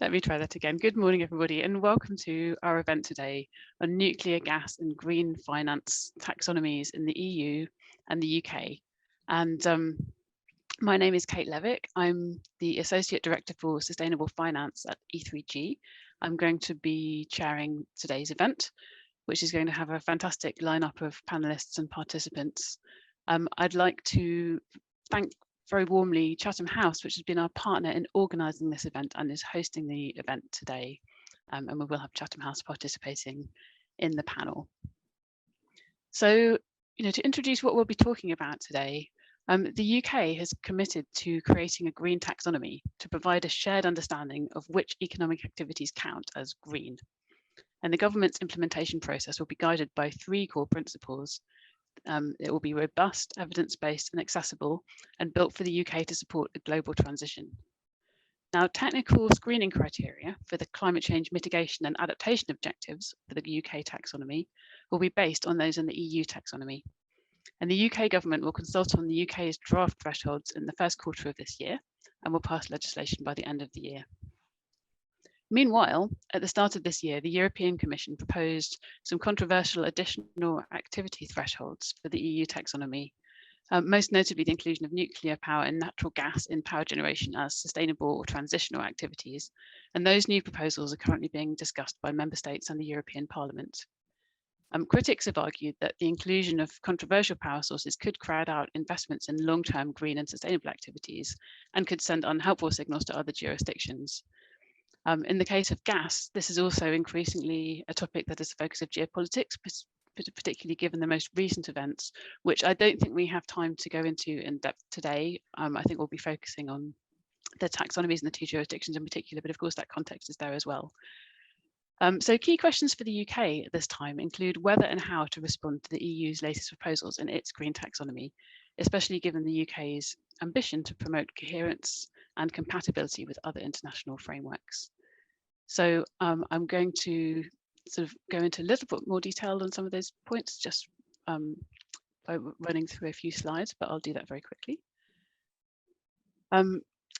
Let me try that again. Good morning, everybody, and welcome to our event today on nuclear, gas and green finance taxonomies in the EU and the UK. And my name is Kate Levick. I'm the Associate Director for Sustainable Finance at E3G. I'm going to be chairing today's event, which is going to have a fantastic lineup of panelists and participants. I'd like to thank very warmly Chatham House, which has been our partner in organising this event and is hosting the event today. And we will have Chatham House participating in the panel. So, to introduce what we'll be talking about today, the UK has committed to creating a green taxonomy to provide a shared understanding of which economic activities count as green. And the government's implementation process will be guided by three core principles. It will be robust, evidence-based and accessible, and built for the UK to support a global transition. Now, technical screening criteria for the climate change mitigation and adaptation objectives for the UK taxonomy will be based on those in the EU taxonomy. And the UK government will consult on the UK's draft thresholds in the first quarter of this year and will pass legislation by the end of the year. Meanwhile, at the start of this year, the European Commission proposed some controversial additional activity thresholds for the EU taxonomy, most notably the inclusion of nuclear power and natural gas in power generation as sustainable or transitional activities. And those new proposals are currently being discussed by member states and the European Parliament. Critics have argued that the inclusion of controversial power sources could crowd out investments in long-term green and sustainable activities and could send unhelpful signals to other jurisdictions. In the case of gas, this is also increasingly a topic that is the focus of geopolitics, particularly given the most recent events, which I don't think we have time to go into in depth today. I think we'll be focusing on the taxonomies in the two jurisdictions in particular, but of course that context is there as well. So key questions for the UK at this time include whether and how to respond to the EU's latest proposals in its green taxonomy, especially given the UK's ambition to promote coherence and compatibility with other international frameworks. So I'm going to sort of go into a little bit more detail on some of those points, just by running through a few slides, but I'll do that very quickly.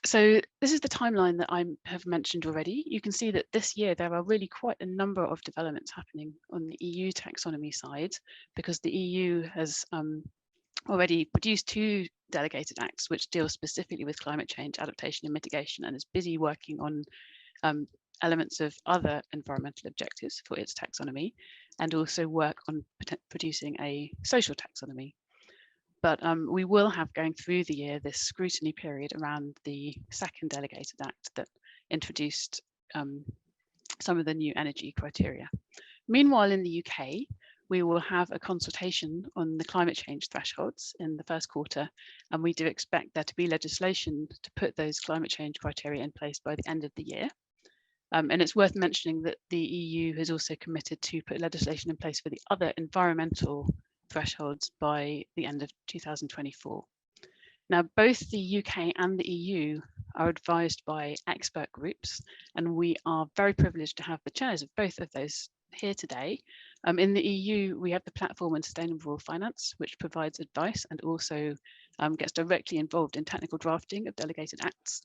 So this is the timeline that I have mentioned already. You can see that this year there are really quite a number of developments happening on the EU taxonomy side, because the EU has already produced two delegated acts which deal specifically with climate change, adaptation and mitigation, and is busy working on elements of other environmental objectives for its taxonomy, and also work on producing a social taxonomy. But we will have going through the year this scrutiny period around the second delegated act that introduced some of the new energy criteria. Meanwhile, in the UK, we will have a consultation on the climate change thresholds in the first quarter, and we do expect there to be legislation to put those climate change criteria in place by the end of the year. And it's worth mentioning that the EU has also committed to put legislation in place for the other environmental thresholds by the end of 2024. Now, both the UK and the EU are advised by expert groups, and we are very privileged to have the chairs of both of those here today. In the EU, we have the Platform on Sustainable Finance, which provides advice and also gets directly involved in technical drafting of delegated acts.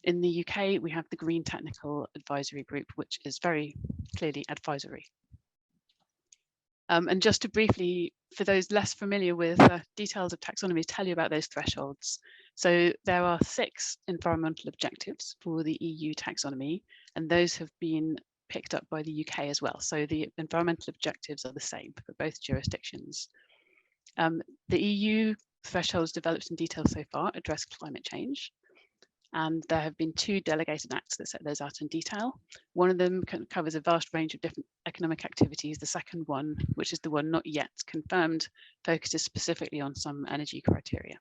In the UK, we have the Green Technical Advisory Group, which is very clearly advisory. And just to briefly, for those less familiar with details of taxonomies, tell you about those thresholds. So there are 6 environmental objectives for the EU taxonomy, and those have been picked up by the UK as well. So the environmental objectives are the same for both jurisdictions. The EU thresholds developed in detail so far address climate change. And there have been 2 delegated acts that set those out in detail. One of them covers a vast range of different economic activities. The second one, which is the one not yet confirmed, focuses specifically on some energy criteria.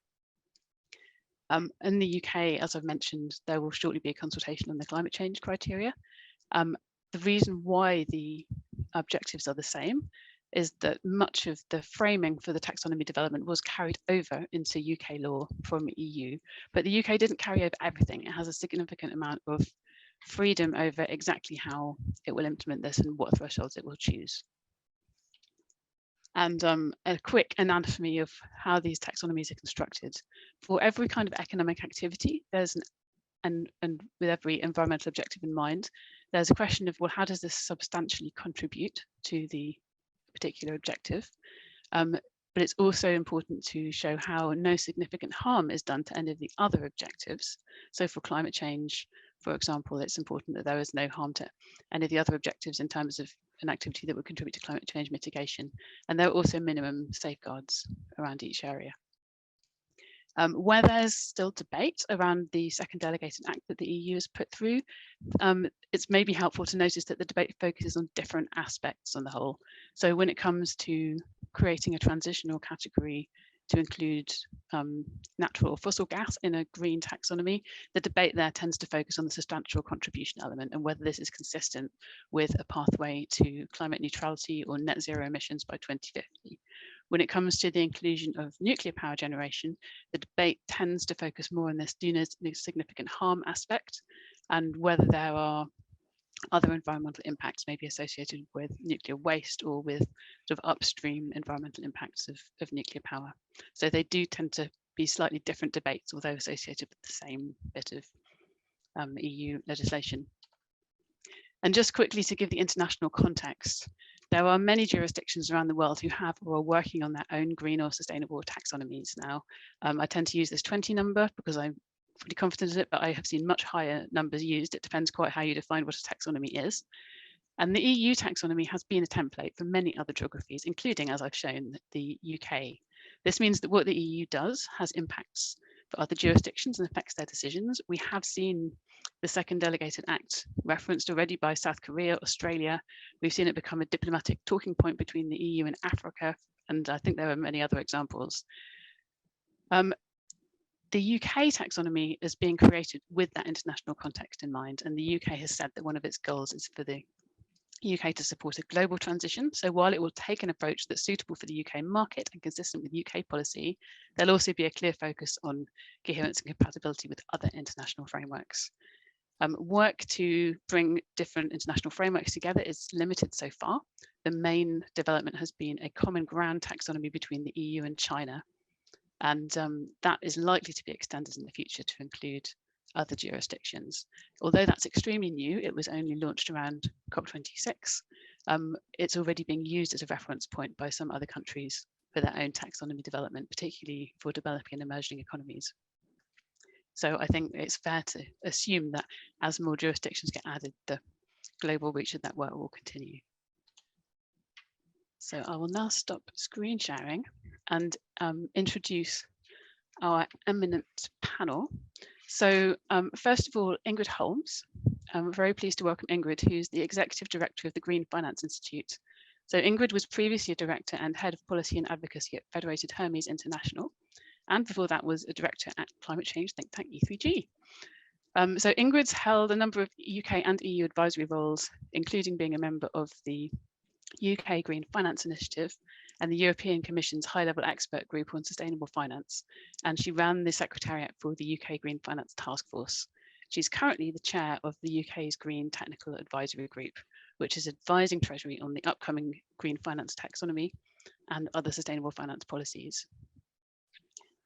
In the UK, as I've mentioned, there will shortly be a consultation on the climate change criteria. The reason why the objectives are the same is that much of the framing for the taxonomy development was carried over into UK law from EU, but the UK didn't carry over everything. It has a significant amount of freedom over exactly how it will implement this and what thresholds it will choose. And a quick anatomy of how these taxonomies are constructed. For every kind of economic activity, there's and with every environmental objective in mind, there's a question of, well, how does this substantially contribute to the particular objective? But it's also important to show how no significant harm is done to any of the other objectives. So for climate change, for example, it's important that there is no harm to any of the other objectives in terms of an activity that would contribute to climate change mitigation. And there are also minimum safeguards around each area. Where there's still debate around the second delegated act that the EU has put through, it's maybe helpful to notice that the debate focuses on different aspects on the whole. So when it comes to creating a transitional category to include natural or fossil gas in a green taxonomy, the debate there tends to focus on the substantial contribution element and whether this is consistent with a pathway to climate neutrality or net zero emissions by 2050. When it comes to the inclusion of nuclear power generation, the debate tends to focus more on this do no significant harm aspect and whether there are other environmental impacts maybe associated with nuclear waste or with sort of upstream environmental impacts of nuclear power. So they do tend to be slightly different debates, although associated with the same bit of EU legislation. And just quickly to give the international context, there are many jurisdictions around the world who have or are working on their own green or sustainable taxonomies now. I tend to use this 20 number because I'm pretty confident in it, but I have seen much higher numbers used. It depends quite how you define what a taxonomy is. And the EU taxonomy has been a template for many other geographies, including, as I've shown, the UK. This means that what the EU does has impacts for other jurisdictions and affects their decisions. We have seen the second delegated act referenced already by South Korea, Australia. We've seen it become a diplomatic talking point between the EU and Africa, and I think there are many other examples. The UK taxonomy is being created with that international context in mind, and the UK has said that one of its goals is for the UK to support a global transition. So while it will take an approach that's suitable for the UK market and consistent with UK policy, there'll also be a clear focus on coherence and compatibility with other international frameworks. Work to bring different international frameworks together is limited so far. The main development has been a common ground taxonomy between the EU and China, and that is likely to be extended in the future to include other jurisdictions. Although that's extremely new, it was only launched around COP26. It's already being used as a reference point by some other countries for their own taxonomy development, particularly for developing and emerging economies. So I think it's fair to assume that as more jurisdictions get added, the global reach of that work will continue. So I will now stop screen sharing and introduce our eminent panel. So first of all, Ingrid Holmes. I'm very pleased to welcome Ingrid, who's the Executive Director of the Green Finance Institute. So Ingrid was previously a Director and Head of Policy and Advocacy at Federated Hermes International, and before that was a Director at climate change think tank E3G. So Ingrid's held a number of UK and EU advisory roles, including being a member of the UK Green Finance Initiative and the European Commission's high-level expert group on sustainable finance. And she ran the secretariat for the UK Green Finance Task Force. She's currently the chair of the UK's Green Technical Advisory Group, which is advising Treasury on the upcoming Green Finance Taxonomy and other sustainable finance policies.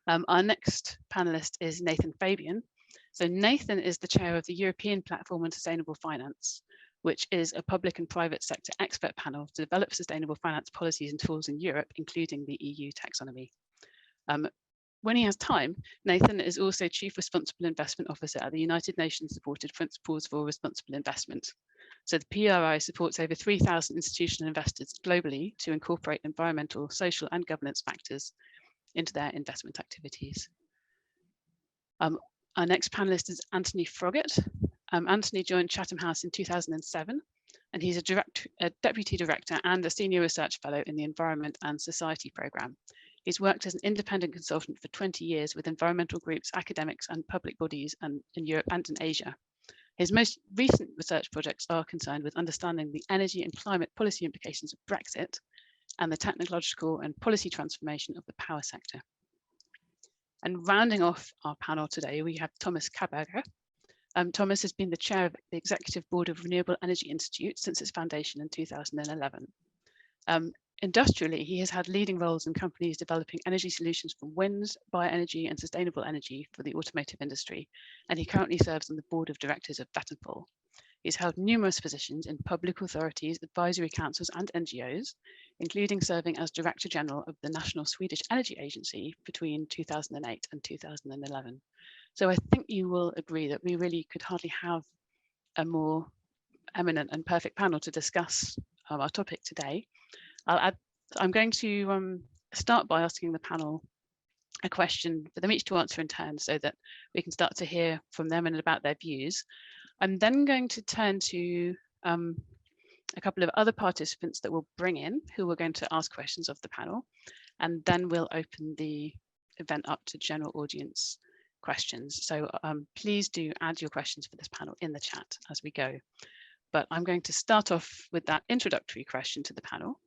Our next panelist is Nathan Fabian. So Nathan is the chair of the European Platform on Sustainable Finance, which is a public and private sector expert panel to develop sustainable finance policies and tools in Europe, including the EU taxonomy. When he has time, Nathan is also Chief Responsible Investment Officer at the United Nations supported Principles for Responsible Investment. So the PRI supports over 3,000 institutional investors globally to incorporate environmental, social and governance factors into their investment activities. Our next panelist is Anthony Froggatt. Anthony joined Chatham House in 2007, and he's a Deputy Director and a Senior Research Fellow in the Environment and Society Programme. He's worked as an independent consultant for 20 years with environmental groups, academics and public bodies in Europe and in Asia. His most recent research projects are concerned with understanding the energy and climate policy implications of Brexit and the technological and policy transformation of the power sector. And rounding off our panel today, we have Thomas Kaberger. Thomas has been the chair of the Executive Board of Renewable Energy Institute since its foundation in 2011. Industrially, he has had leading roles in companies developing energy solutions for wind, bioenergy, and sustainable energy for the automotive industry, and he currently serves on the board of directors of Vattenfall. He's held numerous positions in public authorities, advisory councils, and NGOs, including serving as Director General of the National Swedish Energy Agency between 2008 and 2011. So I think you will agree that we really could hardly have a more eminent and perfect panel to discuss our topic today. I'm going to start by asking the panel a question for them each to answer in turn so that we can start to hear from them and about their views. I'm then going to turn to a couple of other participants that we'll bring in who are going to ask questions of the panel, and then we'll open the event up to general audience questions. So please do add your questions for this panel in the chat as we go. But I'm going to start off with that introductory question to the panel,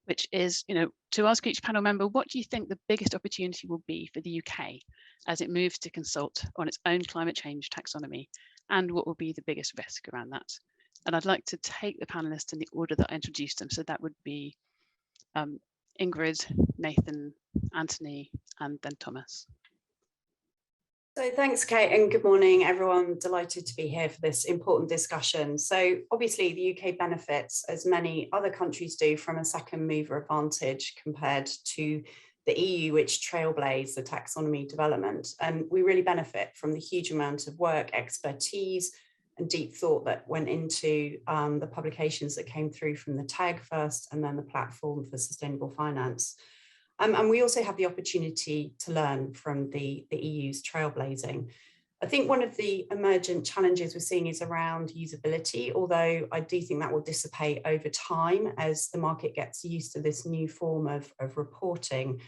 which is, to ask each panel member, what do you think the biggest opportunity will be for the UK as it moves to consult on its own climate change taxonomy, and what will be the biggest risk around that? And I'd like to take the panelists in the order that I introduced them. So that would be Ingrid, Nathan, Anthony, and then Thomas. So thanks, Kate, and good morning, everyone. Delighted to be here for this important discussion. So obviously the UK benefits, as many other countries do, from a second mover advantage compared to the EU, which trailblazed the taxonomy development. And we really benefit from the huge amount of work, expertise, and deep thought that went into the publications that came through from the TAG first, and then the Platform for Sustainable Finance. And we also have the opportunity to learn from the EU's trailblazing. I think one of the emergent challenges we're seeing is around usability, although I do think that will dissipate over time as the market gets used to this new form of reporting.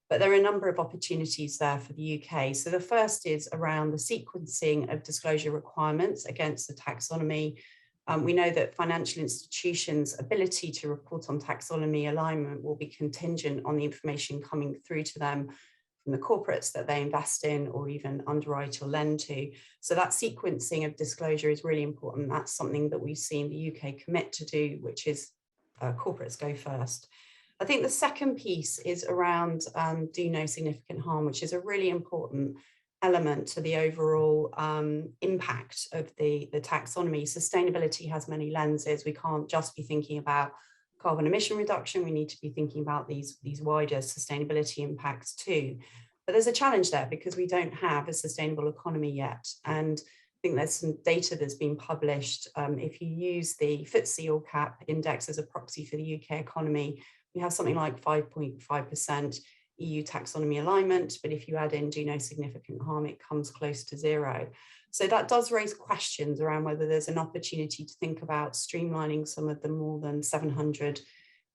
But there are a number of opportunities there for the UK. So the first is around the sequencing of disclosure requirements against the taxonomy. We know that financial institutions' ability to report on taxonomy alignment will be contingent on the information coming through to them from the corporates that they invest in or even underwrite or lend to. So that sequencing of disclosure is really important. That's something that we've seen the UK commit to do, which is corporates go first. I think the second piece is around do no significant harm, which is a really important element to the overall impact of the taxonomy. Sustainability has many lenses. We can't just be thinking about carbon emission reduction. We need to be thinking about these wider sustainability impacts too. But there's a challenge there because we don't have a sustainable economy yet. And I think there's some data that's been published. If you use the FTSE All Cap index as a proxy for the UK economy, we have something like 5.5% EU taxonomy alignment, but if you add in do no significant harm, it comes close to zero. So that does raise questions around whether there's an opportunity to think about streamlining some of the more than 700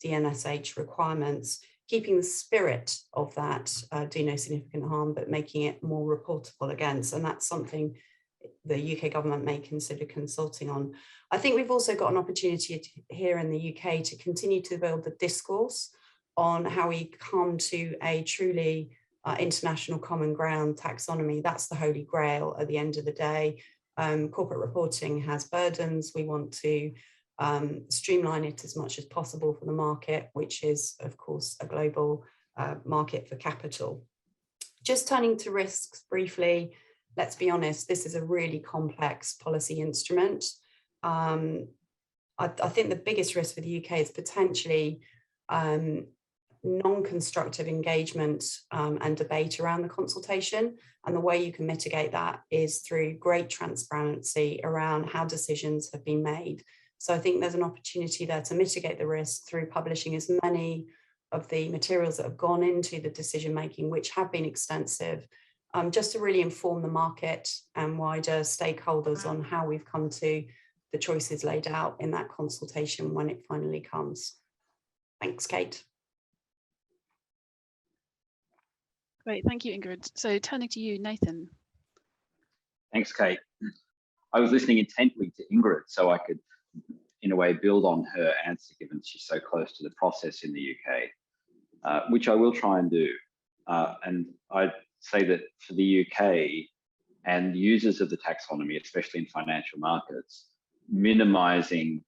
DNSH requirements, keeping the spirit of that do no significant harm, but making it more reportable against. And that's something the UK government may consider consulting on. I think we've also got an opportunity here in the UK to continue to build the discourse on how we come to a truly international common ground taxonomy. That's the holy grail at the end of the day. Corporate reporting has burdens. We want to streamline it as much as possible for the market, which is, of course, a global market for capital. Just turning to risks briefly, let's be honest, this is a really complex policy instrument. I think the biggest risk for the UK is potentially non-constructive engagement and debate around the consultation. And the way you can mitigate that is through great transparency around how decisions have been made. So I think there's an opportunity there to mitigate the risk through publishing as many of the materials that have gone into the decision making, which have been extensive, just to really inform the market and wider stakeholders on how we've come to the choices laid out in that consultation when it finally comes. Thanks, Kate. Great, thank you, Ingrid. So turning to you, Nathan. Thanks, Kate. I was listening intently to Ingrid so I could, in a way, build on her answer, given she's so close to the process in the UK, which I will try and do. And I'd say that for the UK and users of the taxonomy, especially in financial markets, minimising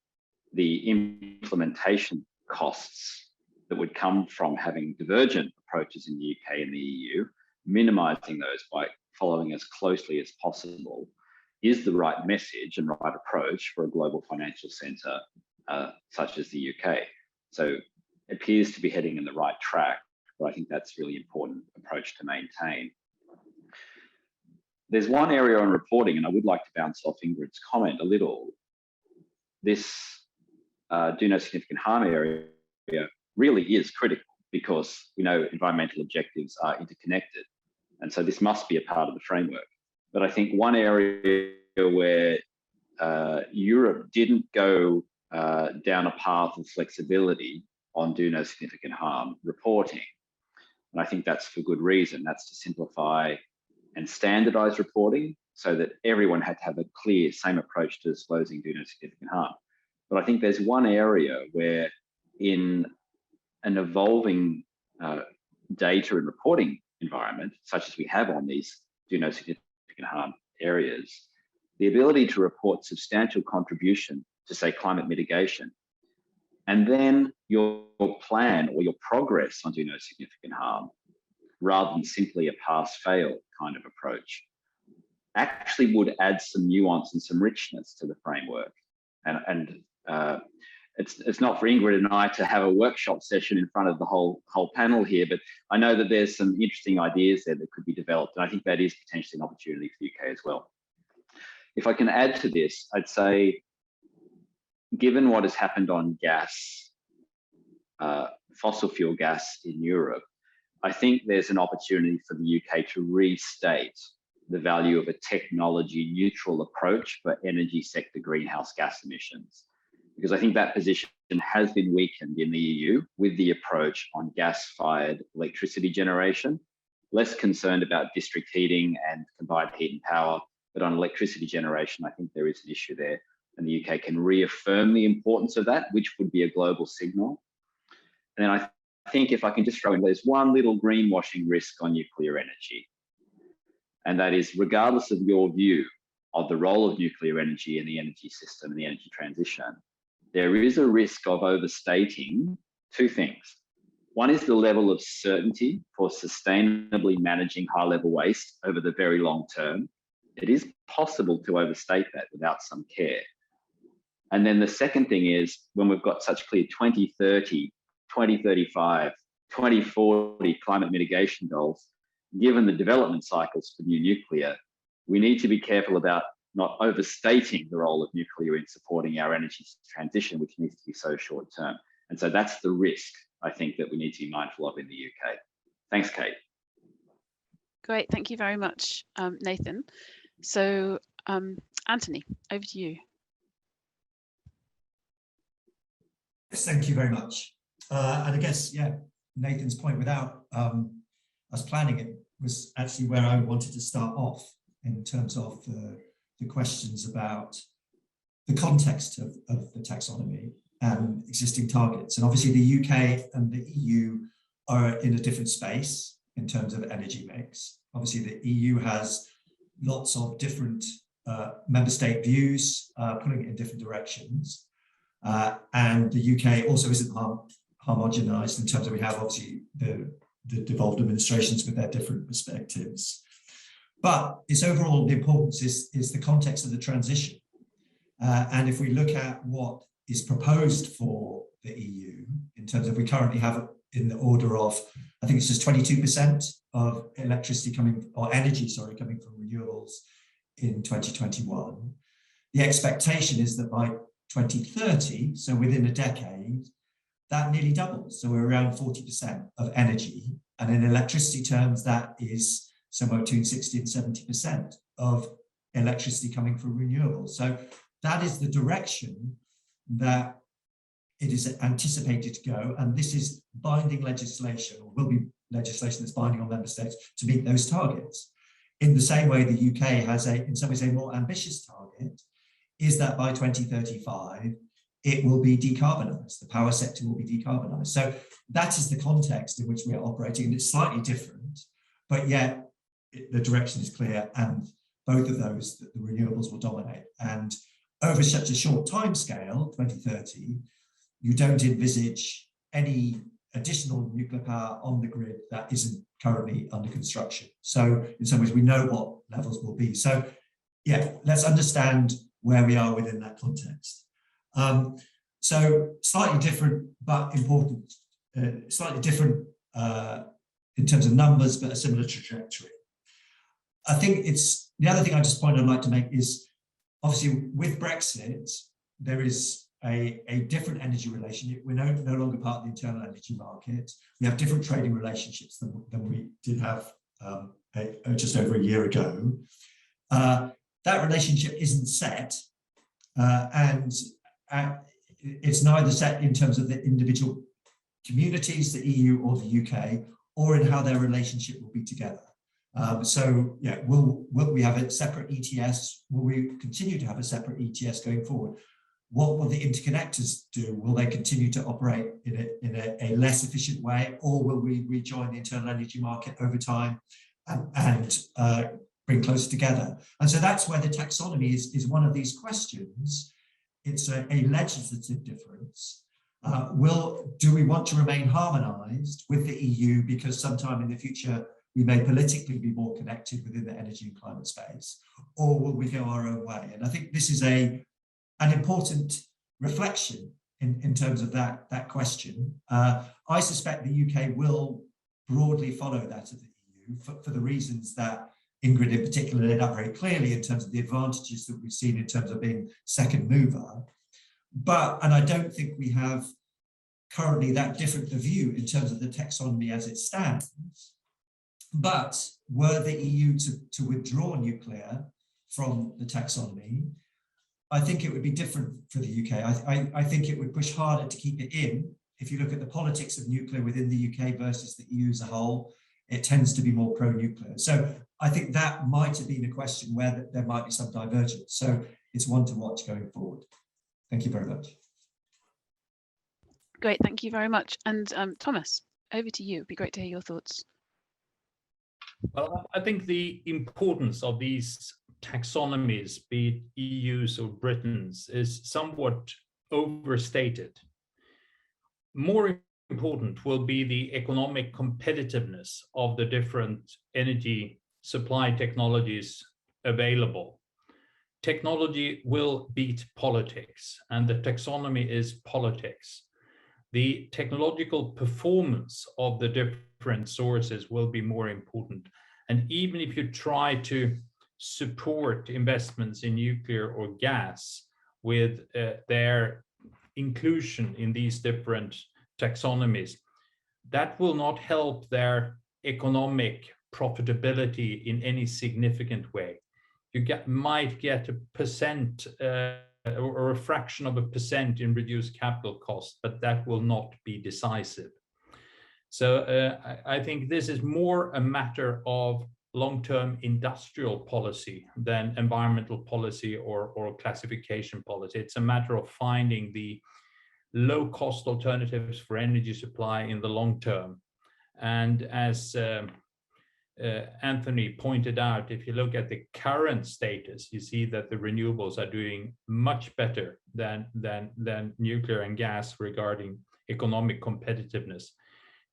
the implementation costs that would come from having divergent approaches in the UK and the EU, minimizing those by following as closely as possible, is the right message and right approach for a global financial centre such as the UK. So it appears to be heading in the right track, but I think that's a really important approach to maintain. There's one area on reporting, and I would like to bounce off Ingrid's comment a little. This do no significant harm area really is critical, because we know environmental objectives are interconnected. And so this must be a part of the framework. But I think one area where Europe didn't go down a path of flexibility on do no significant harm reporting, and I think that's for good reason. That's to simplify and standardize reporting so that everyone had to have a clear, same approach to disclosing do no significant harm. But I think there's one area where, in an evolving data and reporting environment, such as we have on these do no significant harm areas, the ability to report substantial contribution to, say, climate mitigation, and then your plan or your progress on do no significant harm, rather than simply a pass-fail kind of approach, actually would add some nuance and some richness to the framework. And it's not for Ingrid and I to have a workshop session in front of the whole panel here, but I know that there's some interesting ideas there that could be developed, and I think that is potentially an opportunity for the UK as well. If I can add to this, I'd say, given what has happened on gas, fossil fuel gas in Europe, I think there's an opportunity for the UK to restate the value of a technology neutral approach for energy sector greenhouse gas emissions, because I think that position has been weakened in the EU with the approach on gas-fired electricity generation, less concerned about district heating and combined heat and power, but on electricity generation, I think there is an issue there, and the UK can reaffirm the importance of that, which would be a global signal. And then I think, if I can just throw in, there's one little greenwashing risk on nuclear energy, and that is, regardless of your view of the role of nuclear energy in the energy system and the energy transition, there is a risk of overstating two things. One is the level of certainty for sustainably managing high-level waste over the very long term. It is possible to overstate that without some care. And then the second thing is, when we've got such clear 2030, 2035, 2040 climate mitigation goals, given the development cycles for new nuclear, we need to be careful about not overstating the role of nuclear in supporting our energy transition, which needs to be so short term. And so that's the risk, I think, that we need to be mindful of in the UK. Thanks, Kate. Great, thank you very much, Nathan. So, Anthony, over to you. Yes, thank you very much. And I guess, yeah, Nathan's point, without us planning it, was actually where I wanted to start off in terms of the questions about the context of the taxonomy and existing targets. And obviously the UK and the EU are in a different space in terms of energy mix. Obviously the EU has lots of different member state views, pulling it in different directions. And the UK also isn't homogenized in terms of, we have obviously the devolved administrations with their different perspectives. But its overall importance is the context of the transition. And if we look at what is proposed for the EU, in terms of, we currently have in the order of, I think it's just 22% of electricity coming, or energy, sorry, coming from renewables in 2021. The expectation is that by 2030, so within a decade, that nearly doubles. So we're around 40% of energy. And in electricity terms, that is somewhere between 60 and 70% of electricity coming from renewables. So that is the direction that it is anticipated to go. And this is binding legislation, or will be legislation that's binding on member states to meet those targets. In the same way, the UK has in some ways, a more ambitious target, is that by 2035, it will be decarbonised. The power sector will be decarbonised. So that is the context in which we are operating, and it's slightly different, but yet the direction is clear, and both of those, the renewables will dominate. And over such a short time scale, 2030, you don't envisage any additional nuclear power on the grid that isn't currently under construction. So in some ways, we know what levels will be. So yeah, let's understand where we are within that context. So slightly different, but important, slightly different in terms of numbers, but a similar trajectory. I think it's, the other thing I just point I'd like to make is, obviously with Brexit, there is a different energy relationship. We're no longer part of the internal energy market. We have different trading relationships than we did have just over a year ago. That relationship isn't set, and it's neither set in terms of the individual communities, the EU or the UK, or in how their relationship will be together. So yeah, will we have a separate ETS? Will we continue to have a separate ETS going forward? What will the interconnectors do? Will they continue to operate in a less efficient way, or will we rejoin the internal energy market over time and bring closer together? And so that's where the taxonomy is one of these questions. It's a legislative difference. Do we want to remain harmonized with the EU because sometime in the future we may politically be more connected within the energy and climate space, or will we go our own way? And I think this is an important reflection in terms of that question. I suspect the UK will broadly follow that of the EU for the reasons that Ingrid in particular laid out very clearly in terms of the advantages that we've seen in terms of being second mover. And I don't think we have currently that different a view in terms of the taxonomy as it stands. But were the EU to withdraw nuclear from the taxonomy, I think it would be different for the UK. I think it would push harder to keep it in. If you look at the politics of nuclear within the UK versus the EU as a whole, it tends to be more pro-nuclear. So I think that might have been a question where there might be some divergence. So it's one to watch going forward. Thank you very much. Great, thank you very much. And Thomas, over to you. It'd be great to hear your thoughts. Well, I think the importance of these taxonomies, be it EU's or Britain's, is somewhat overstated. More important will be the economic competitiveness of the different energy supply technologies available. Technology will beat politics, and the taxonomy is politics. The technological performance of the different sources will be more important. And even if you try to support investments in nuclear or gas with their inclusion in these different taxonomies, that will not help their economic profitability in any significant way. You might get a percent or a fraction of a percent in reduced capital cost, but that will not be decisive. So I think this is more a matter of long-term industrial policy than environmental policy or classification policy. It's a matter of finding the low-cost alternatives for energy supply in the long term. And as Anthony pointed out, if you look at the current status, you see that the renewables are doing much better than nuclear and gas regarding economic competitiveness.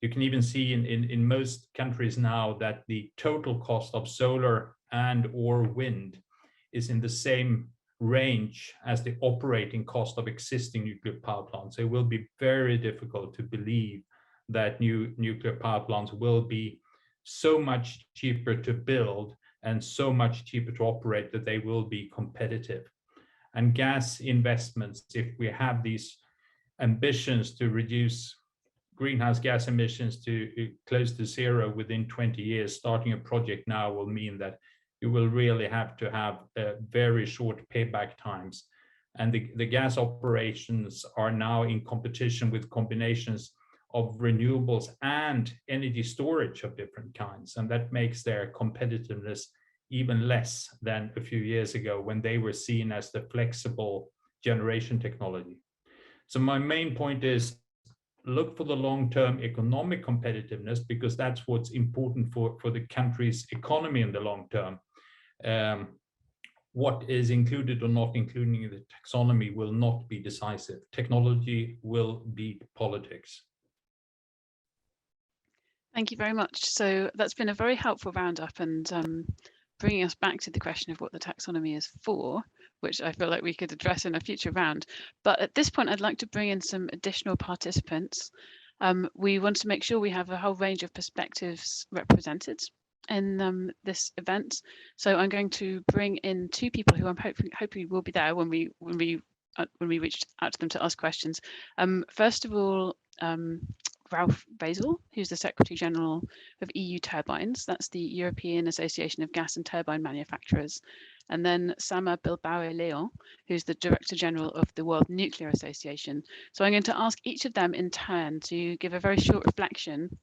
You can even see in most countries now that the total cost of solar and or wind is in the same range as the operating cost of existing nuclear power plants. It will be very difficult to believe that new nuclear power plants will be so much cheaper to build and so much cheaper to operate that they will be competitive. And gas investments, if we have these ambitions to reduce greenhouse gas emissions to close to zero within 20 years, starting a project now will mean that you will really have to have very short payback times. And the gas operations are now in competition with combinations of renewables and energy storage of different kinds. And that makes their competitiveness even less than a few years ago when they were seen as the flexible generation technology. So my main point is look for the long-term economic competitiveness, because that's what's important for the country's economy in the long term. what is included or not included in the taxonomy will not be decisive. Technology will beat politics. Thank you very much. So that's been a very helpful roundup, and bringing us back to the question of what the taxonomy is for, which I feel like we could address in a future round. But at this point, I'd like to bring in some additional participants. We want to make sure we have a whole range of perspectives represented in this event. So I'm going to bring in two people who I'm hoping will be there when we reach out to them to ask questions. First of all, Ralph Basel, who's the Secretary General of EU Turbines. That's the European Association of Gas and Turbine Manufacturers. And then Sama Bilbao-Leon, who's the Director General of the World Nuclear Association. So I'm going to ask each of them in turn to give a very short reflection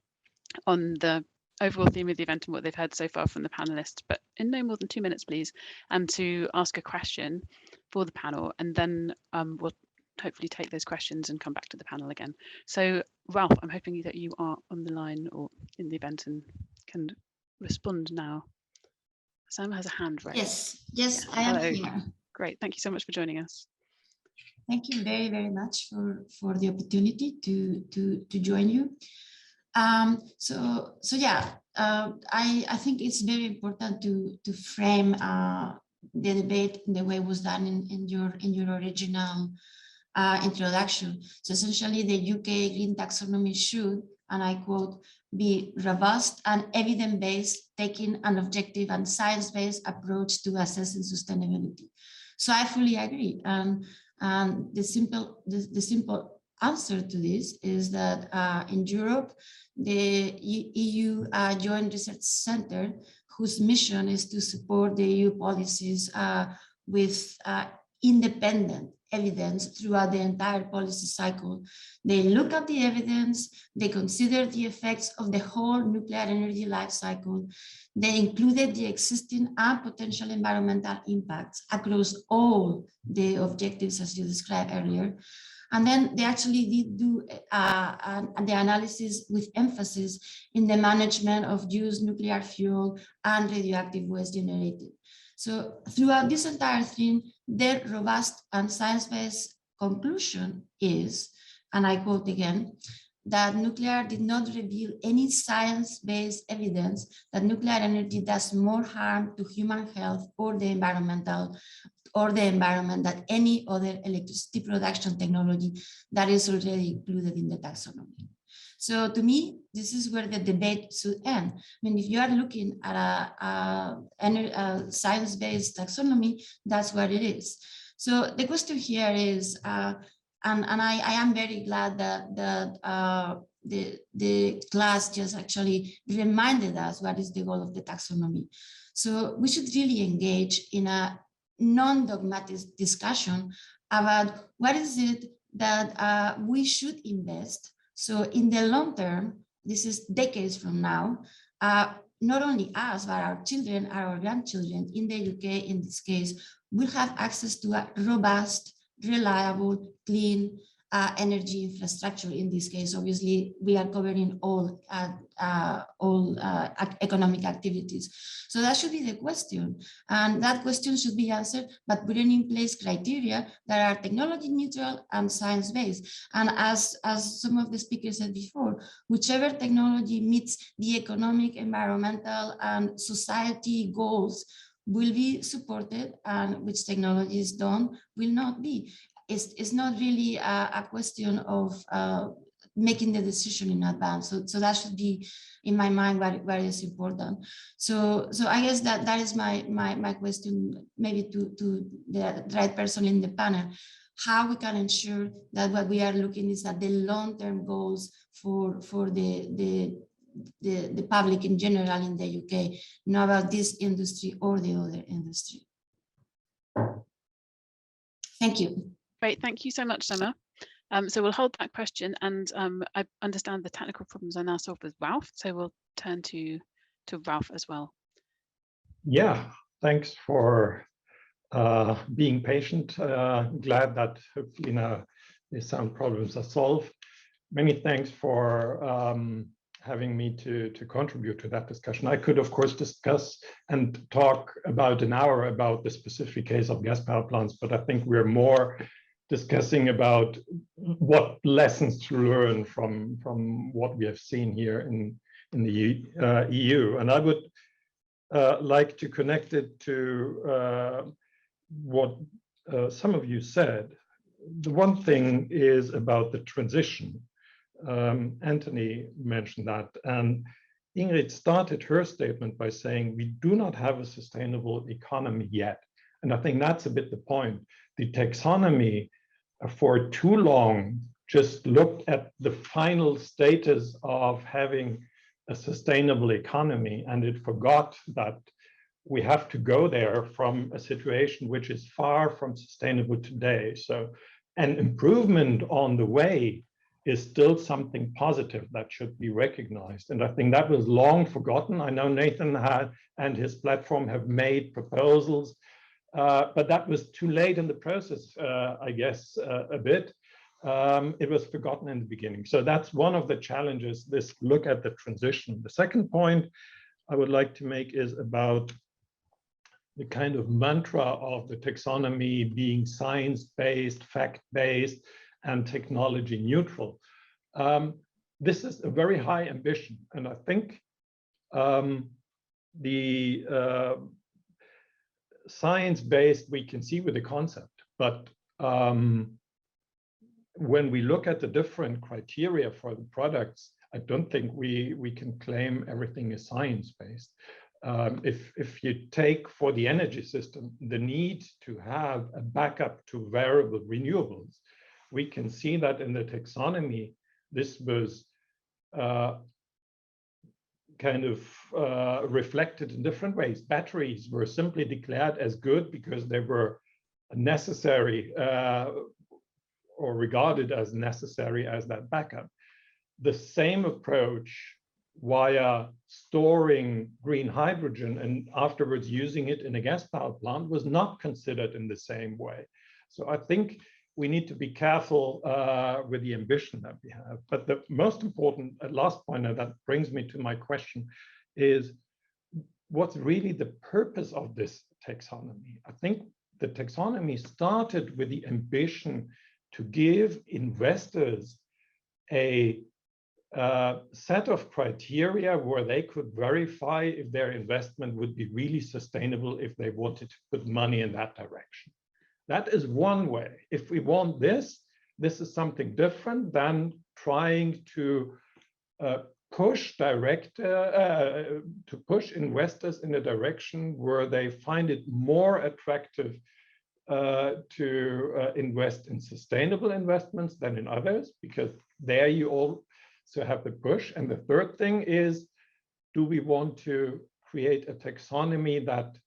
on the overall theme of the event and what they've heard so far from the panelists, but in no more than 2 minutes, please, and to ask a question for the panel. And then we'll hopefully take those questions and come back to the panel again. So Ralph, I'm hoping that you are on the line or in the event and can respond now. Sam has a hand raised. Yes, I am here. Great, thank you so much for joining us. Thank you very, very much for the opportunity to join you. I think it's very important to frame the debate in the way it was done in your original introduction. So essentially, the UK Green Taxonomy should, and I quote, be robust and evidence-based, taking an objective and science-based approach to assessing sustainability. So I fully agree. And the simple answer to this is that in Europe, the EU Joint Research Center, whose mission is to support the EU policies with independent evidence throughout the entire policy cycle. They look at the evidence, they consider the effects of the whole nuclear energy life cycle. They included the existing and potential environmental impacts across all the objectives as you described earlier. And then they actually did do the analysis with emphasis in the management of used nuclear fuel and radioactive waste generated. So throughout this entire thing, their robust and science-based conclusion is, and I quote again, that nuclear did not reveal any science-based evidence that nuclear energy does more harm to human health or the environment than any other electricity production technology that is already included in the taxonomy. So to me, this is where the debate should end. I mean, if you are looking at a science-based taxonomy, that's what it is. So the question here is, and I am very glad that the class just actually reminded us what is the goal of the taxonomy. So we should really engage in a non-dogmatic discussion about what is it that we should invest. So in the long term, this is decades from now, not only us, but our children, our grandchildren in the UK, in this case, will have access to a robust, reliable, clean energy infrastructure. In this case, obviously, we are covering all economic activities. So that should be the question. And that question should be answered, but putting in place criteria that are technology neutral and science-based. And as some of the speakers said before, whichever technology meets the economic, environmental, and society goals will be supported, and which technologies don't, will not be. It's not really a question of making the decision in advance. So that should be, in my mind, what is important. So I guess that is my question, maybe to the right person in the panel, how we can ensure that what we are looking is at the long-term goals for the public in general in the UK, not about this industry or the other industry. Thank you. Great, thank you so much, Summer. So we'll hold that question, and I understand the technical problems are now solved with Ralph, so we'll turn to Ralph as well. Yeah, thanks for being patient. Glad that hopefully now the sound problems are solved. Many thanks for having me to contribute to that discussion. I could, of course, discuss and talk about an hour about the specific case of gas power plants, but I think we're more discussing about what lessons to learn from what we have seen here in the EU. And I would like to connect it to what some of you said. The one thing is about the transition. Anthony mentioned that, and Ingrid started her statement by saying we do not have a sustainable economy yet. And I think that's a bit the point. The taxonomy for too long just looked at the final status of having a sustainable economy, and it forgot that we have to go there from a situation which is far from sustainable today. So an improvement on the way is still something positive that should be recognized. And I think that was long forgotten. I know Nathan and his platform have made proposals, but that was too late in the process, I guess, a bit. It was forgotten in the beginning. So that's one of the challenges, this look at the transition. The second point I would like to make is about the kind of mantra of the taxonomy being science-based, fact-based, and technology neutral. This is a very high ambition, and I think the science-based we can see with the concept, but when we look at the different criteria for the products, I don't think we can claim everything is science-based. If you take for the energy system the need to have a backup to variable renewables, we can see that in the taxonomy, this was kind of reflected in different ways. Batteries were simply declared as good because they were necessary or regarded as necessary as that backup. The same approach via storing green hydrogen and afterwards using it in a gas power plant was not considered in the same way. So I think we need to be careful with the ambition that we have. But the most important last point, and that brings me to my question, is what's really the purpose of this taxonomy? I think the taxonomy started with the ambition to give investors a set of criteria where they could verify if their investment would be really sustainable if they wanted to put money in that direction. That is one way. If we want this is something different than trying to push investors in a direction where they find it more attractive to invest in sustainable investments than in others, because there you also have the push. And the third thing is, do we want to create a taxonomy that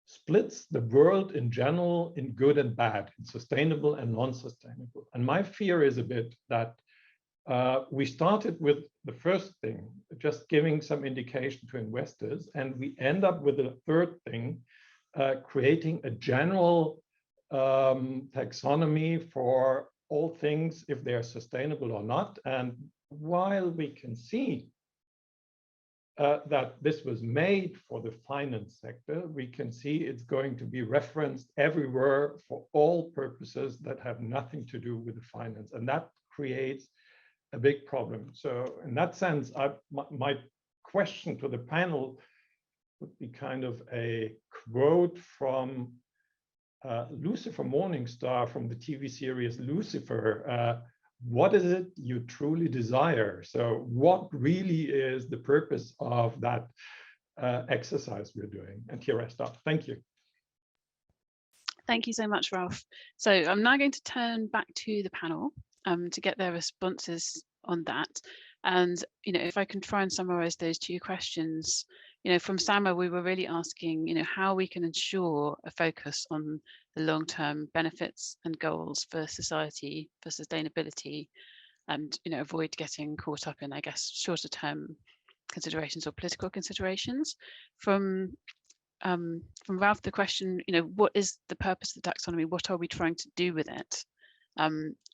splits the world in general in good and bad, in sustainable and non-sustainable? And my fear is a bit that we started with the first thing, just giving some indication to investors, and we end up with a third thing, creating a general taxonomy for all things, if they are sustainable or not. And while we can see that this was made for the finance sector, we can see it's going to be referenced everywhere for all purposes that have nothing to do with the finance. And that creates a big problem. So in that sense, my question to the panel would be kind of a quote from Lucifer Morningstar from the TV series Lucifer. What is it you truly desire? So what really is the purpose of that exercise we're doing? And here I stop. Thank you. Thank you so much, Ralph. So I'm now going to turn back to the panel to get their responses on that. And, if I can try and summarize those two questions, from Sama, we were really asking, how we can ensure a focus on the long-term benefits and goals for society, for sustainability, and, avoid getting caught up in, I guess, shorter-term considerations or political considerations. From Ralph, the question, what is the purpose of the taxonomy? What are we trying to do with it?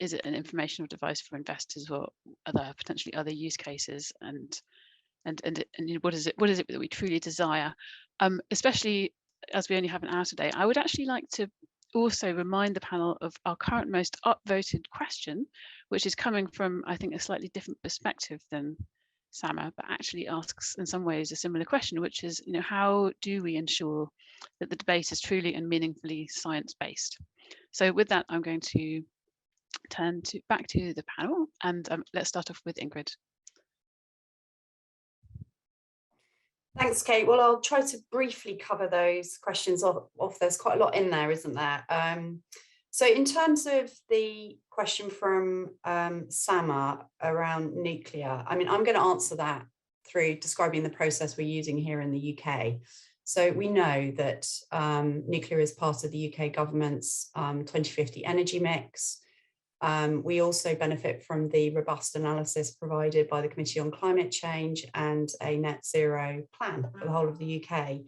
Is it an informational device for investors or potentially other use cases? And what is it that we truly desire? Especially as we only have an hour today, I would actually like to also remind the panel of our current most upvoted question, which is coming from, I think, a slightly different perspective than Sama, but actually asks in some ways a similar question, which is, how do we ensure that the debate is truly and meaningfully science-based? So with that, I'm going to turn back to the panel, and let's start off with Ingrid. Thanks, Kate. Well, I'll try to briefly cover those questions off. There's quite a lot in there, isn't there? So in terms of the question from Sama around nuclear, I mean, I'm going to answer that through describing the process we're using here in the UK. So we know that nuclear is part of the UK government's 2050 energy mix. We also benefit from the robust analysis provided by the Committee on Climate Change and a net zero plan for the whole of the UK.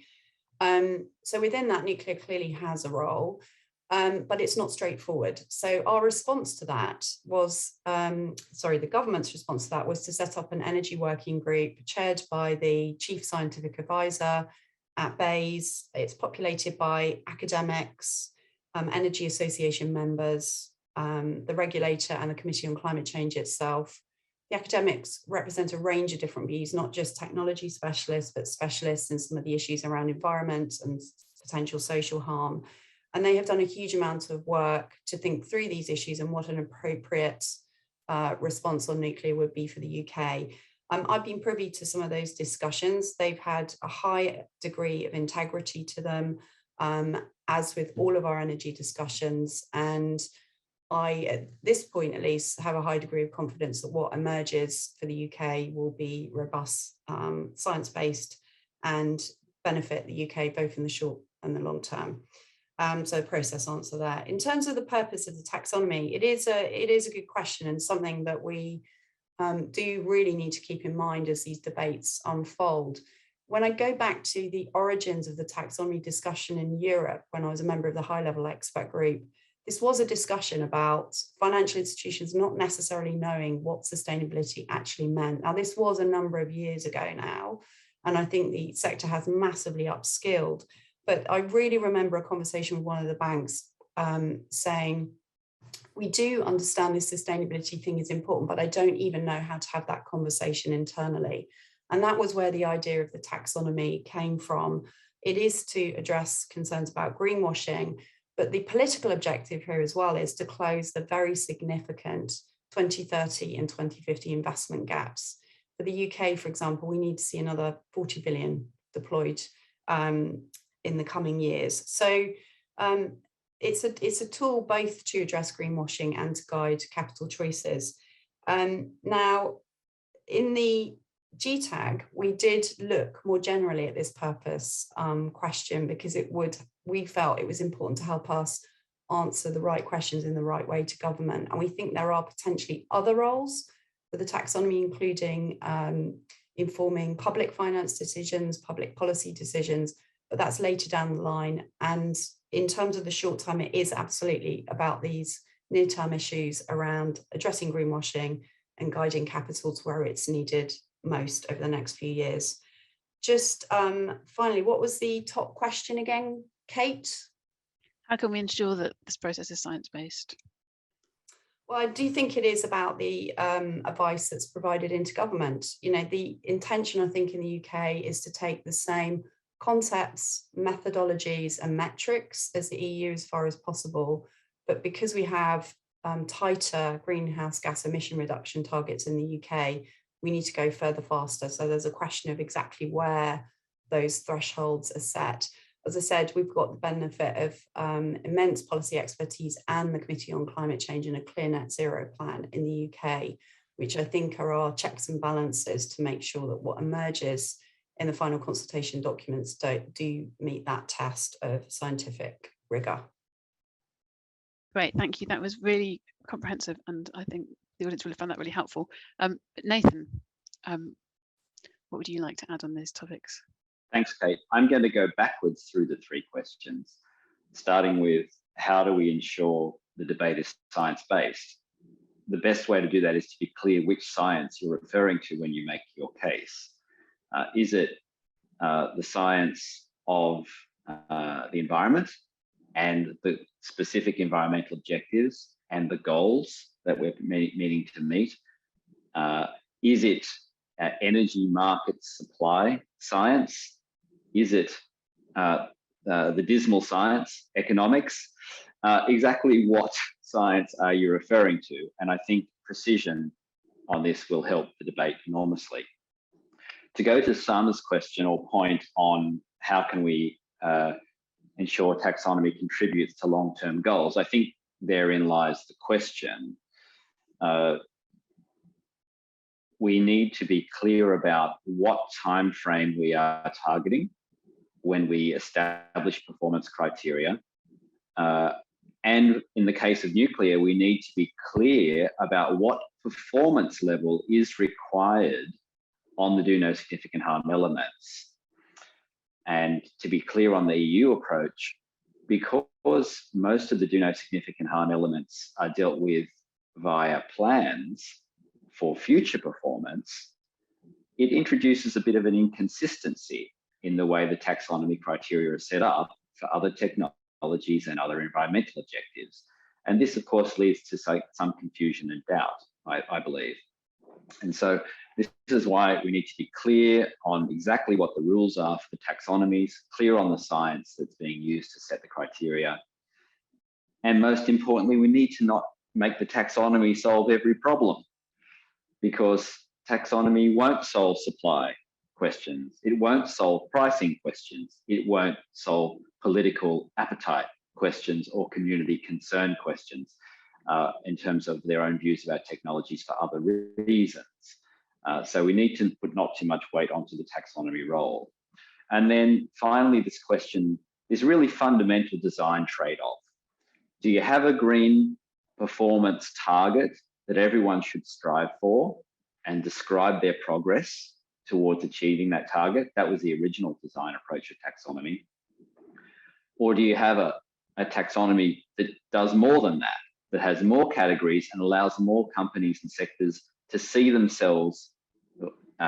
So within that, nuclear clearly has a role, but it's not straightforward. So our response to that was, the government's response to that was to set up an energy working group chaired by the Chief Scientific Advisor at BEIS. It's populated by academics, Energy Association members, the regulator and the Committee on Climate Change itself. The academics represent a range of different views, not just technology specialists, but specialists in some of the issues around environment and potential social harm. And they have done a huge amount of work to think through these issues and what an appropriate response on nuclear would be for the UK. I've been privy to some of those discussions. They've had a high degree of integrity to them, as with all of our energy discussions. And I, at this point at least, have a high degree of confidence that what emerges for the UK will be robust, science-based, and benefit the UK both in the short and the long term. So process answer there. In terms of the purpose of the taxonomy, it is a good question and something that we do really need to keep in mind as these debates unfold. When I go back to the origins of the taxonomy discussion in Europe, when I was a member of the high-level expert group, this was a discussion about financial institutions not necessarily knowing what sustainability actually meant. Now, this was a number of years ago now, and I think the sector has massively upskilled. But I really remember a conversation with one of the banks saying, we do understand this sustainability thing is important, but I don't even know how to have that conversation internally. And that was where the idea of the taxonomy came from. It is to address concerns about greenwashing, but the political objective here as well is to close the very significant 2030 and 2050 investment gaps. For the UK, for example, we need to see another 40 billion deployed in the coming years. So it's a tool both to address greenwashing and to guide capital choices. Now, in the GTAG, we did look more generally at this purpose question because we felt it was important to help us answer the right questions in the right way to government. And we think there are potentially other roles for the taxonomy, including informing public finance decisions, public policy decisions, but that's later down the line. And in terms of the short term, it is absolutely about these near-term issues around addressing greenwashing and guiding capital to where it's needed most over the next few years. Just finally, what was the top question again, Kate? How can we ensure that this process is science-based? Well, I do think it is about the advice that's provided into government. You know, the intention, I think, in the UK is to take the same concepts, methodologies, and metrics as the EU as far as possible. But because we have tighter greenhouse gas emission reduction targets in the UK, we need to go further faster. So there's a question of exactly where those thresholds are set. As I said, we've got the benefit of immense policy expertise and the Committee on Climate Change and a clear net zero plan in the UK, which I think are our checks and balances to make sure that what emerges in the final consultation documents do meet that test of scientific rigor. Great, thank you. That was really comprehensive, and I think the audience will have found that really helpful. Nathan, what would you like to add on those topics? Thanks, Kate. I'm going to go backwards through the three questions, starting with how do we ensure the debate is science-based, the best way to do that is to be clear which science you're referring to when you make your case. Is it the science of the environment and the specific environmental objectives and the goals that we're meaning to meet? Is it energy market supply science? Is it the dismal science, economics? Exactly what science are you referring to? And I think precision on this will help the debate enormously. To go to Sana's question or point on how can we ensure taxonomy contributes to long-term goals, I think therein lies the question. We need to be clear about what time frame we are targeting when we establish performance criteria. And in the case of nuclear, we need to be clear about what performance level is required on the do no significant harm elements. And to be clear on the EU approach, because most of the do no significant harm elements are dealt with via plans for future performance, it introduces a bit of an inconsistency in the way the taxonomy criteria are set up for other technologies and other environmental objectives. And this, of course, leads to some confusion and doubt, I believe. And so this is why we need to be clear on exactly what the rules are for the taxonomies, clear on the science that's being used to set the criteria. And most importantly, we need to not make the taxonomy solve every problem, because taxonomy won't solve supply questions. It won't solve pricing questions. It won't solve political appetite questions or community concern questions in terms of their own views about technologies for other reasons. So we need to put not too much weight onto the taxonomy role. And then finally, this question is really fundamental design trade-off. Do you have a green performance target that everyone should strive for and describe their progress towards achieving that target? That was the original design approach of taxonomy. Or do you have a taxonomy that does more than that, that has more categories and allows more companies and sectors to see themselves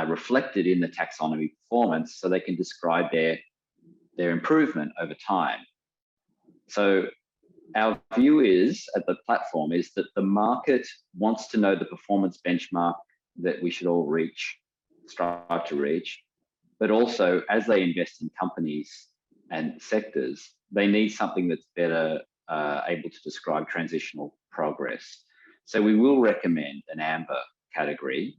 reflected in the taxonomy performance so they can describe their improvement over time? So our view is, at the platform, is that the market wants to know the performance benchmark that we should all strive to reach, but also as they invest in companies and sectors, they need something that's better able to describe transitional progress. So we will recommend an amber category.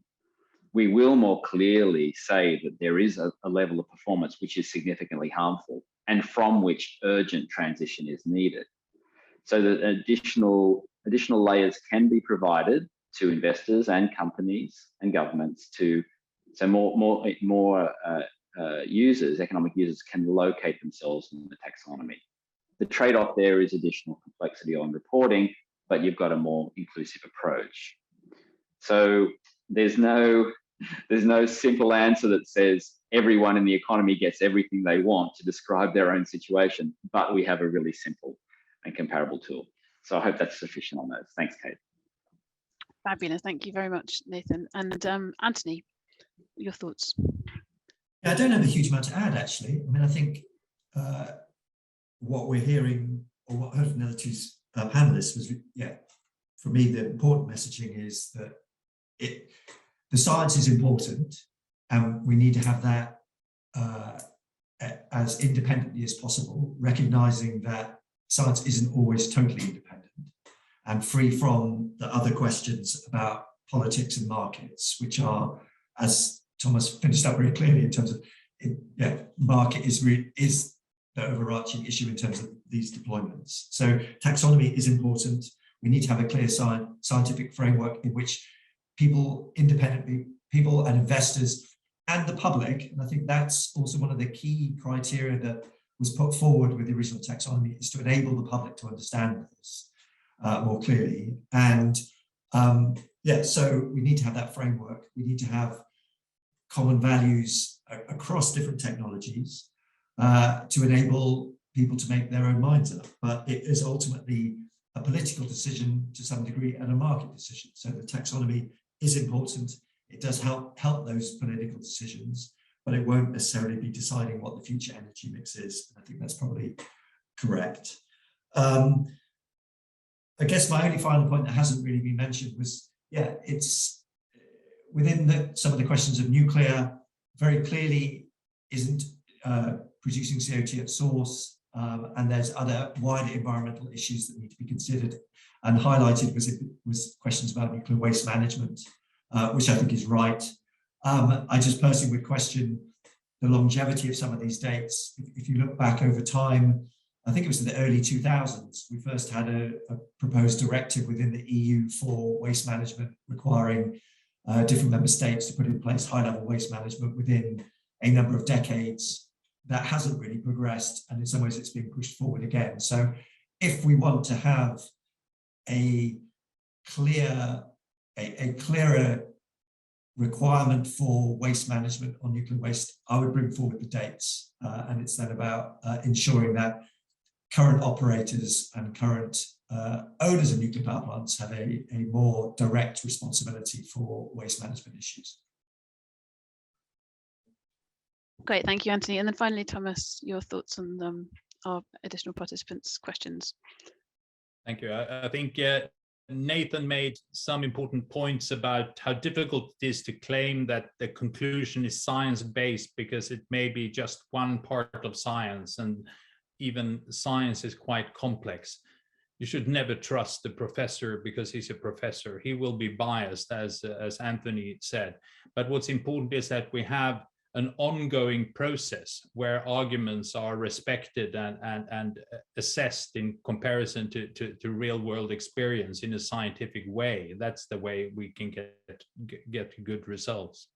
We will more clearly say that there is a level of performance which is significantly harmful and from which urgent transition is needed, so that additional layers can be provided to investors and companies and governments so more users, economic users, can locate themselves in the taxonomy. The trade-off there is additional complexity on reporting, but you've got a more inclusive approach. So there's no simple answer that says everyone in the economy gets everything they want to describe their own situation, but we have a really simple and comparable tool. So I hope that's sufficient on those. Thanks, Kate. Fabulous. Thank you very much, Nathan. And Anthony, your thoughts? Yeah, I don't have a huge amount to add, actually. I mean, I think what we're hearing, or what I heard from the other two panelists was, for me, the important messaging is that the science is important, and we need to have that as independently as possible, recognizing that science isn't always totally independent and free from the other questions about politics and markets, which are, as Thomas finished up very clearly in terms of, market is the overarching issue in terms of these deployments. So taxonomy is important. We need to have a clear scientific framework in which people independently, people and investors and the public, and I think that's also one of the key criteria that was put forward with the original taxonomy, is to enable the public to understand this more clearly. And so we need to have that framework. We need to have common values across different technologies to enable people to make their own minds up. But it is ultimately a political decision to some degree and a market decision. So the taxonomy is important. It does help those political decisions, but it won't necessarily be deciding what the future energy mix is. I think that's probably correct. I guess my only final point that hasn't really been mentioned was, yeah, it's within some of the questions of nuclear, very clearly isn't producing CO2 at source, and there's other wider environmental issues that need to be considered. And highlighted was questions about nuclear waste management, which I think is right. I just personally would question the longevity of some of these dates. If you look back over time, I think it was in the early 2000s, we first had a proposed directive within the EU for waste management, requiring different member states to put in place high-level waste management within a number of decades. That hasn't really progressed, and in some ways it's being pushed forward again. So if we want to have a clearer requirement for waste management on nuclear waste, I would bring forward the dates, and it's then about ensuring that current operators and current owners of nuclear power plants have a more direct responsibility for waste management issues. Great, thank you, Anthony. And then finally, Thomas, your thoughts on our additional participants' questions. Thank you. I think Nathan made some important points about how difficult it is to claim that the conclusion is science-based, because it may be just one part of science, and even science is quite complex. You should never trust the professor because he's a professor. He will be biased, as Anthony said. But what's important is that we have an ongoing process where arguments are respected and assessed in comparison to real world experience in a scientific way. That's the way we can get good results.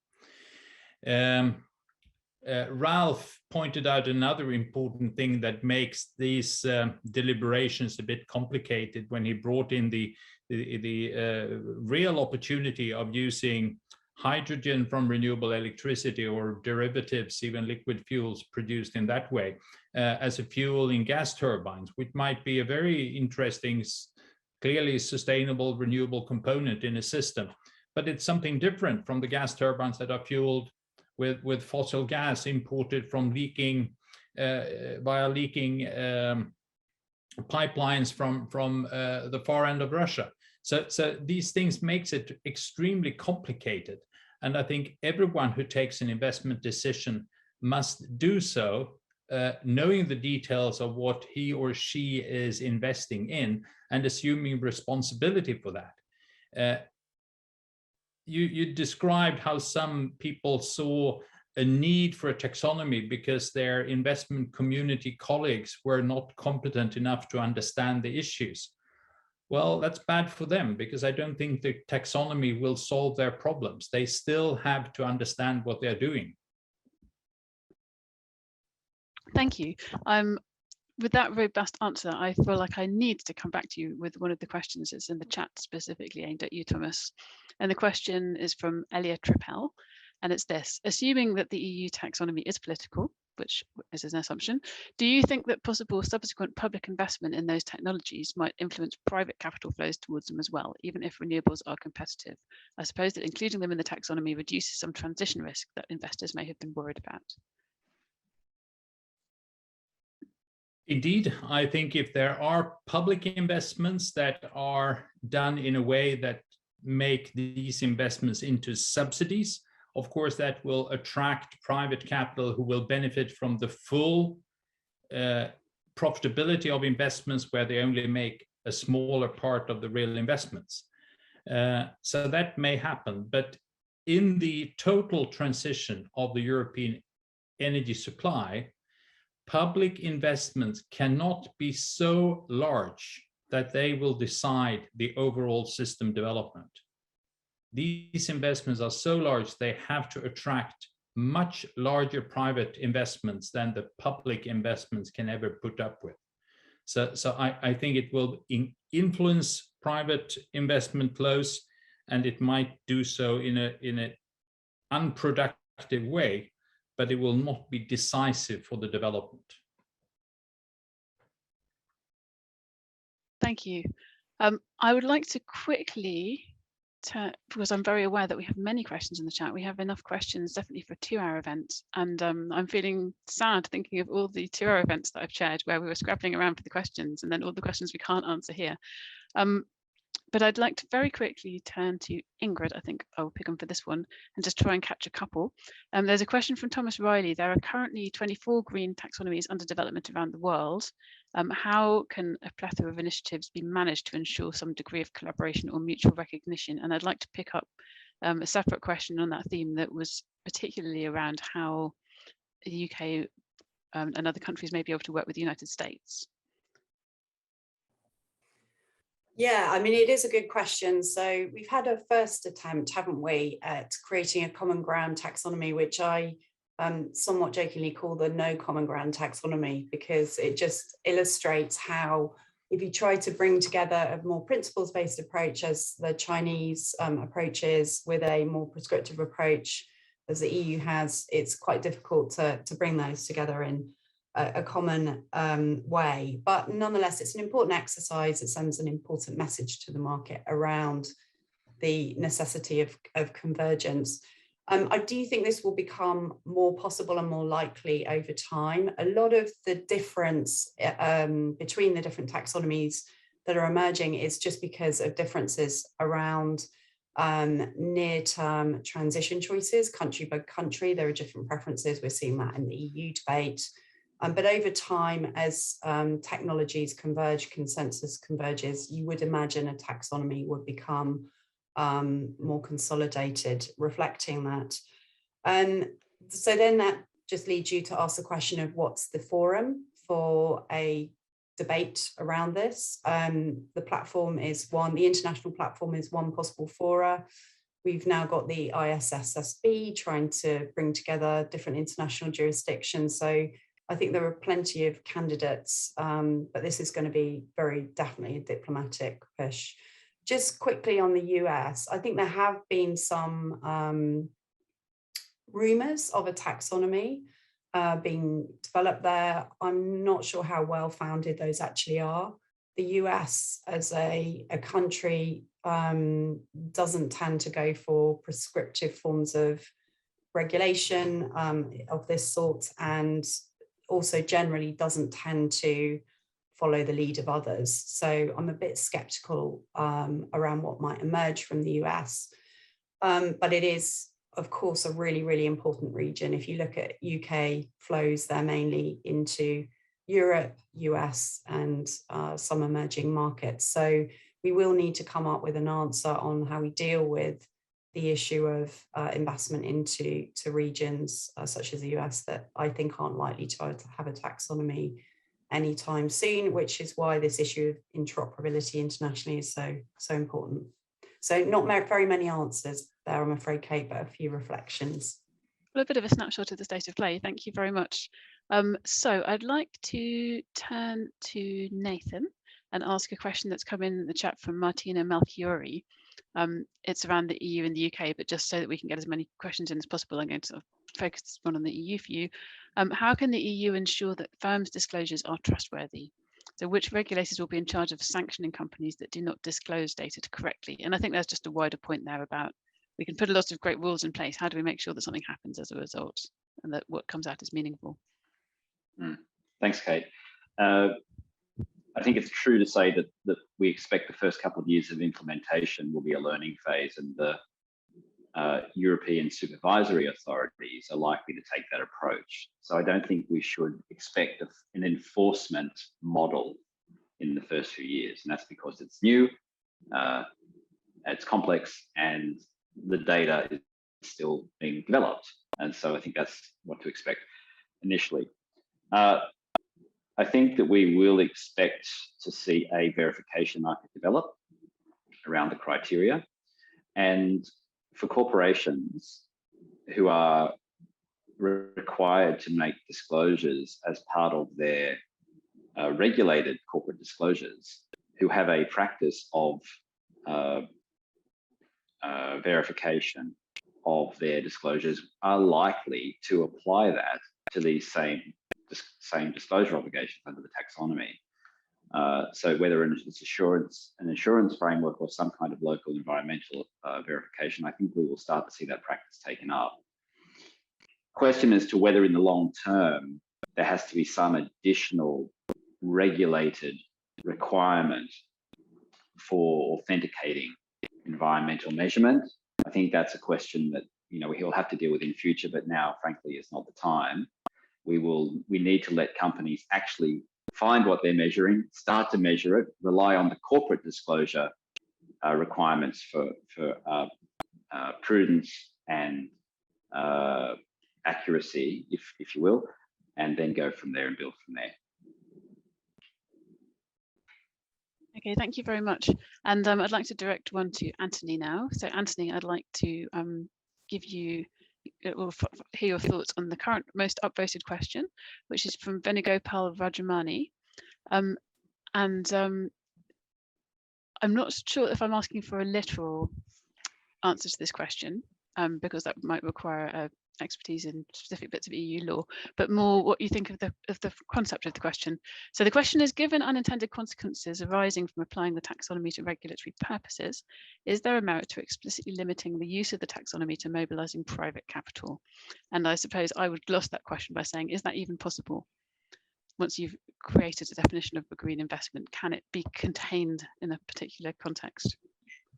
Ralph pointed out another important thing that makes these deliberations a bit complicated when he brought in the real opportunity of using hydrogen from renewable electricity or derivatives, even liquid fuels produced in that way, as a fuel in gas turbines, which might be a very interesting, clearly sustainable renewable component in a system. But it's something different from the gas turbines that are fueled with fossil gas imported from via leaking pipelines from the far end of Russia. So these things makes it extremely complicated. And I think everyone who takes an investment decision must do so knowing the details of what he or she is investing in and assuming responsibility for that. You described how some people saw a need for a taxonomy because their investment community colleagues were not competent enough to understand the issues. Well, that's bad for them, because I don't think the taxonomy will solve their problems. They still have to understand what they're doing. Thank you. With that robust answer, I feel like I need to come back to you with one of the questions that's in the chat specifically aimed at you, Thomas. And the question is from Elliot Trippel, and it's this: assuming that the EU taxonomy is political, which is an assumption, do you think that possible subsequent public investment in those technologies might influence private capital flows towards them as well, even if renewables are competitive? I suppose that including them in the taxonomy reduces some transition risk that investors may have been worried about. Indeed, I think if there are public investments that are done in a way that make these investments into subsidies, of course, that will attract private capital who will benefit from the full profitability of investments where they only make a smaller part of the real investments. So that may happen, but in the total transition of the European energy supply, public investments cannot be so large that they will decide the overall system development. These investments are so large, they have to attract much larger private investments than the public investments can ever put up with. So I think it will influence private investment flows, and it might do so in an unproductive way, but it will not be decisive for the development. Thank you. I would like to quickly because I'm very aware that we have many questions in the chat. We have enough questions definitely for a 2-hour event, and I'm feeling sad thinking of all the 2-hour events that I've chaired where we were scrabbling around for the questions and then all the questions we can't answer here. But I'd like to very quickly turn to Ingrid. I think I'll pick on for this one and just try and catch a couple. There's a question from Thomas Riley. There are currently 24 green taxonomies under development around the world. How can a plethora of initiatives be managed to ensure some degree of collaboration or mutual recognition? And I'd like to pick up a separate question on that theme that was particularly around how the UK and other countries may be able to work with the United States. Yeah, I mean, it is a good question. So we've had a first attempt, haven't we, at creating a common ground taxonomy, which I somewhat jokingly call the no common ground taxonomy, because it just illustrates how if you try to bring together a more principles-based approach as the Chinese approach is with a more prescriptive approach as the EU has, it's quite difficult to bring those together in a common way. But nonetheless, it's an important exercise. It sends an important message to the market around the necessity of convergence. I do think this will become more possible and more likely over time. A lot of the difference between the different taxonomies that are emerging is just because of differences around near-term transition choices, country by country. There are different preferences. We're seeing that in the EU debate. But over time, as technologies converge, consensus converges, you would imagine a taxonomy would become more consolidated, reflecting that. So then that just leads you to ask the question of what's the forum for a debate around this. The platform is one, the international platform is one possible fora. We've now got the ISSSB trying to bring together different international jurisdictions. So I think there are plenty of candidates, but this is going to be very definitely a diplomatic push. Just quickly on the US, I think there have been some rumors of a taxonomy being developed there. I'm not sure how well founded those actually are. The US as a country doesn't tend to go for prescriptive forms of regulation of this sort, and also generally doesn't tend to follow the lead of others. So I'm a bit skeptical around what might emerge from the US. But it is, of course, a really, really important region. If you look at UK flows, they're mainly into Europe, US, and some emerging markets. So we will need to come up with an answer on how we deal with the issue of investment into regions such as the US that I think aren't likely to have a taxonomy anytime soon, which is why this issue of interoperability internationally is so important. So not very many answers there, I'm afraid, Kate, but a few reflections. Well, a bit of a snapshot of the state of play. Thank you very much. So I'd like to turn to Nathan and ask a question that's come in the chat from Martina Malchiori. It's around the EU and the UK, but just so that we can get as many questions in as possible, I'm going to sort of focus one on the EU for you. How can the EU ensure that firms' disclosures are trustworthy? So which regulators will be in charge of sanctioning companies that do not disclose data correctly? And I think there's just a wider point there about we can put a lot of great rules in place. How do we make sure that something happens as a result and that what comes out is meaningful? Thanks, Kate. I think it's true to say that we expect the first couple of years of implementation will be a learning phase, and the European supervisory authorities are likely to take that approach. So I don't think we should expect an enforcement model in the first few years, and that's because it's new, it's complex, and the data is still being developed. And so I think that's what to expect initially. I think that we will expect to see a verification market develop around the criteria. And for corporations who are required to make disclosures as part of their regulated corporate disclosures, who have a practice of verification of their disclosures, are likely to apply that to these same disclosure obligations under the taxonomy. So whether it's an assurance framework or some kind of local environmental verification, I think we will start to see that practice taken up. Question as to whether in the long term, there has to be some additional regulated requirement for authenticating environmental measurement. I think that's a question that he'll have to deal with in future, but now, frankly, is not the time. We need to let companies actually find what they're measuring, start to measure it, rely on the corporate disclosure requirements for prudence and accuracy, if you will, and then go from there and build from there. Okay, thank you very much. And I'd like to direct one to Anthony now. So Anthony, I'd like to give you, or hear your thoughts on the current most upvoted question, which is from Venugopal Rajamani. I'm not sure if I'm asking for a literal answer to this question, because that might require expertise in specific bits of EU law, but more what you think of the concept of the question. So the question is, given unintended consequences arising from applying the taxonomy to regulatory purposes, is there a merit to explicitly limiting the use of the taxonomy to mobilizing private capital? And I suppose I would gloss that question by saying, is that even possible? Once you've created a definition of a green investment, can it be contained in a particular context?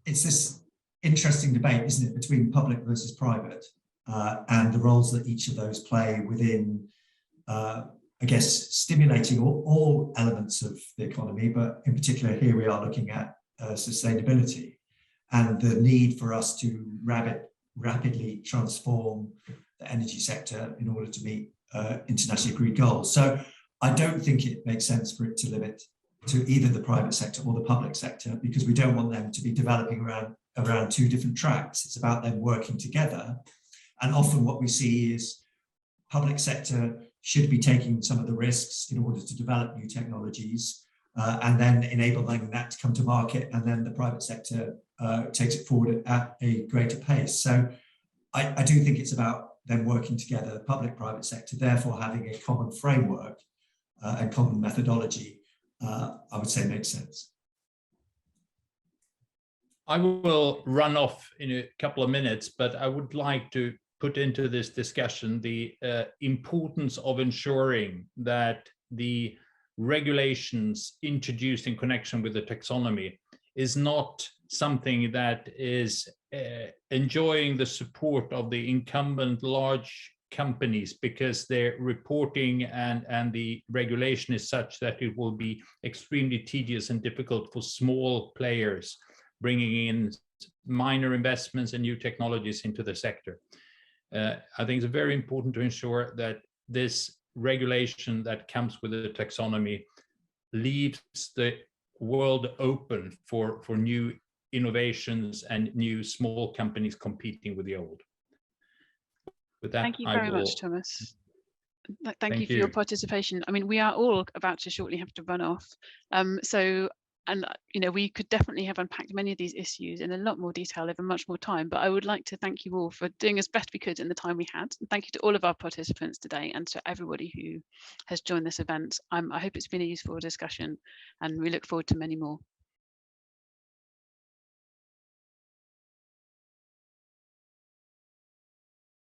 It's this interesting debate, isn't it, between public versus private, and the roles that each of those play within, I guess, stimulating all elements of the economy, but in particular here we are looking at sustainability and the need for us to rapidly transform the energy sector in order to meet internationally agreed goals. So I don't think it makes sense for it to limit to either the private sector or the public sector, because we don't want them to be developing around two different tracks. It's about them working together. And often what we see is public sector should be taking some of the risks in order to develop new technologies and then enabling that to come to market, and then the private sector takes it forward at a greater pace. So I do think it's about them working together, the public-private sector, therefore having a common framework and common methodology, I would say makes sense. I will run off in a couple of minutes, but I would like to put into this discussion the importance of ensuring that the regulations introduced in connection with the taxonomy is not something that is enjoying the support of the incumbent large companies, because their reporting and the regulation is such that it will be extremely tedious and difficult for small players bringing in minor investments and new technologies into the sector. I think it's very important to ensure that this regulation that comes with the taxonomy leaves the world open for new innovations and new small companies competing with the old. With that, thank you very much, Thomas. Thank you for you. your participation. I mean, we are all about to shortly have to run off. And we could definitely have unpacked many of these issues in a lot more detail over much more time, but I would like to thank you all for doing as best we could in the time we had. And thank you to all of our participants today and to everybody who has joined this event. I hope it's been a useful discussion, and we look forward to many more.